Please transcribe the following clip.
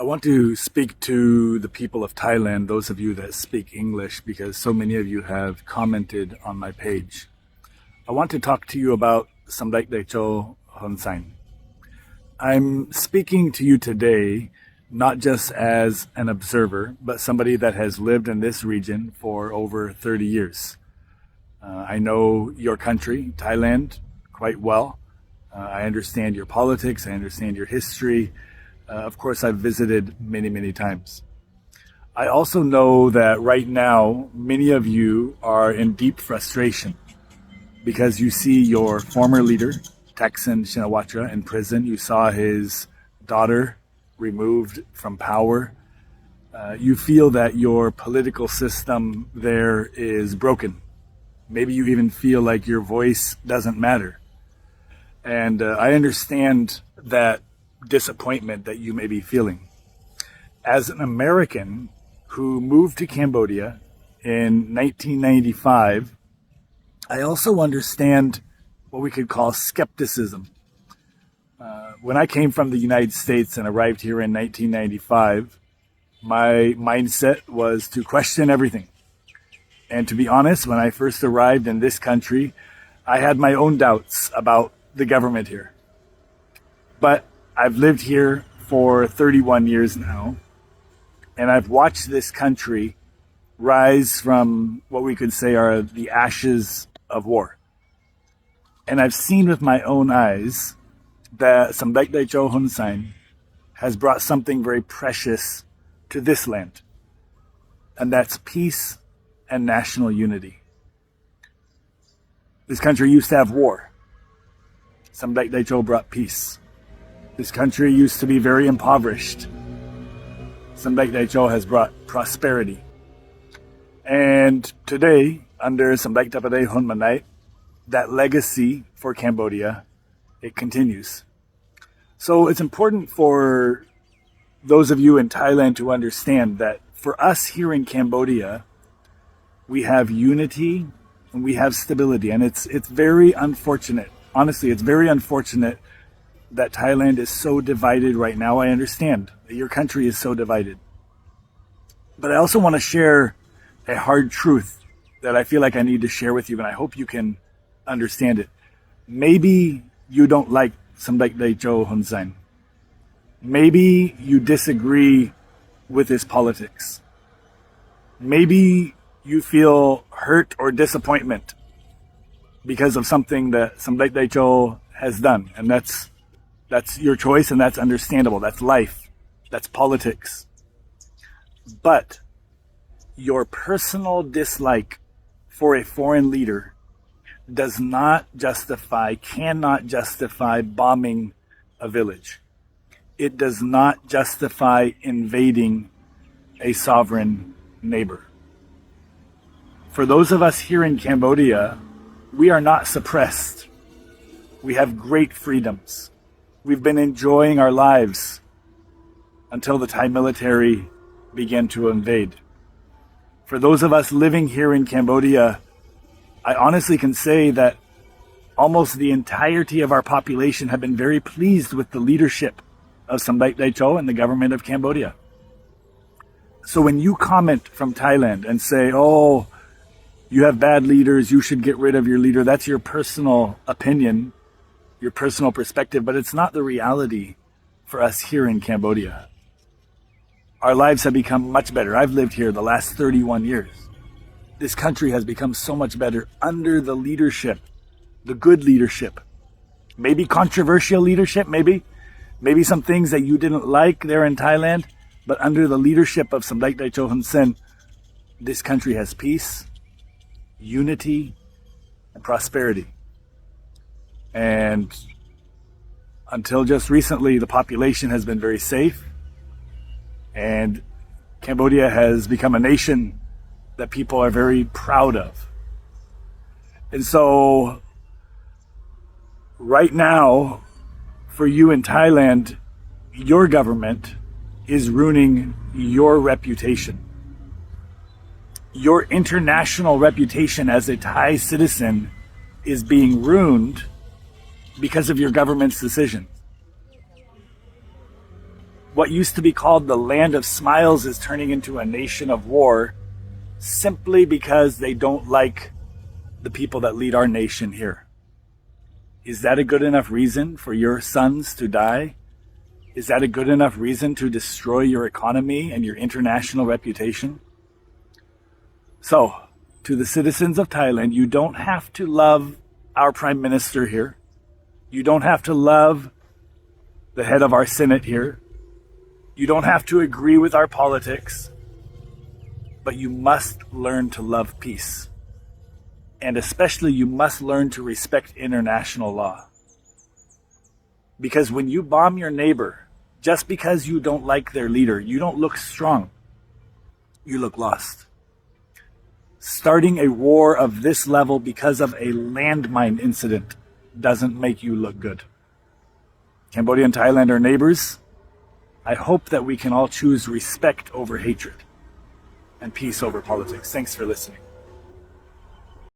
I want to speak to the people of Thailand, those of you that speak English, because so many of you have commented on my page. I want to talk to you about Samdech Decho Honsain. I'm speaking to you today not just as an observer, but somebody that has lived in this region for over 30 years. I know your country, Thailand, quite well. I understand your politics, I understand your history. Of course, I've visited many times. I also know that right now, many of you are in deep frustration because you see your former leader, Thaksin Shinawatra, in prison. You saw his daughter removed from power. You feel that your political system there is broken. Maybe you even feel like your voice doesn't matter. And I understand that disappointment that you may be feeling. As an American who moved to Cambodia in 1995, I also understand what we could call skepticism. When I came from the United States and arrived here in 1995, my mindset was to question everything. And to be honest, when I first arrived in this country, I had my own doubts about the government here. But I've lived here for 31 years now, and I've watched this country rise from what we could say are the ashes of war. And I've seen with my own eyes that Samdech Decho Honsain has brought something very precious to this land, and that's peace and national unity. This country used to have war. Samdech Decho brought peace. This country used to be very impoverished. Samdech Decho has brought prosperity. And today, under Samdech Tapade Honmanait, that legacy for Cambodia, it continues. So it's important for those of you in Thailand to understand that for us here in Cambodia, we have unity and we have stability. And it's very unfortunate. Honestly, it's very unfortunate that Thailand is so divided right now. I understand that your country is so divided. But I also want to share a hard truth that I feel like I need to share with you, and I hope you can understand it. Maybe you don't like Samdech Decho Honsain. Maybe you disagree with his politics. Maybe you feel hurt or disappointment because of something that Samdech Decho has done, and that's your choice, and that's understandable. That's life. That's politics. But your personal dislike for a foreign leader cannot justify bombing a village. It does not justify invading a sovereign neighbor. For those of us here in Cambodia, we are not suppressed. We have great freedoms. We've been enjoying our lives until the Thai military began to invade. For those of us living here in Cambodia, I honestly can say that almost the entirety of our population have been very pleased with the leadership of Samdech Decho and the government of Cambodia. So when you comment from Thailand and say, oh, you have bad leaders, you should get rid of your leader, that's your personal opinion, your personal perspective, but it's not the reality for us here in Cambodia. Our lives have become much better. I've lived here the last 31 years. This country has become so much better under the leadership, the good leadership. Maybe controversial leadership, maybe some things that you didn't like there in Thailand, but under the leadership of Samdech Decho Honsain, this country has peace, unity, and prosperity. And until just recently, the population has been very safe, and Cambodia has become a nation that people are very proud of. And so right now, for you in Thailand, your government is ruining your reputation. Your international reputation as a Thai citizen is being ruined because of your government's decision. What used to be called the land of smiles is turning into a nation of war simply because they don't like the people that lead our nation here. Is that a good enough reason for your sons to die? Is that a good enough reason to destroy your economy and your international reputation? So, to the citizens of Thailand, you don't have to love our prime minister here. You don't have to love the head of our Senate here. You don't have to agree with our politics. But you must learn to love peace. And especially you must learn to respect international law. Because when you bomb your neighbor, just because you don't like their leader, you don't look strong. You look lost. Starting a war of this level because of a landmine incident doesn't make you look good. Cambodia and Thailand are neighbors. I hope that we can all choose respect over hatred and peace over politics. Thanks for listening.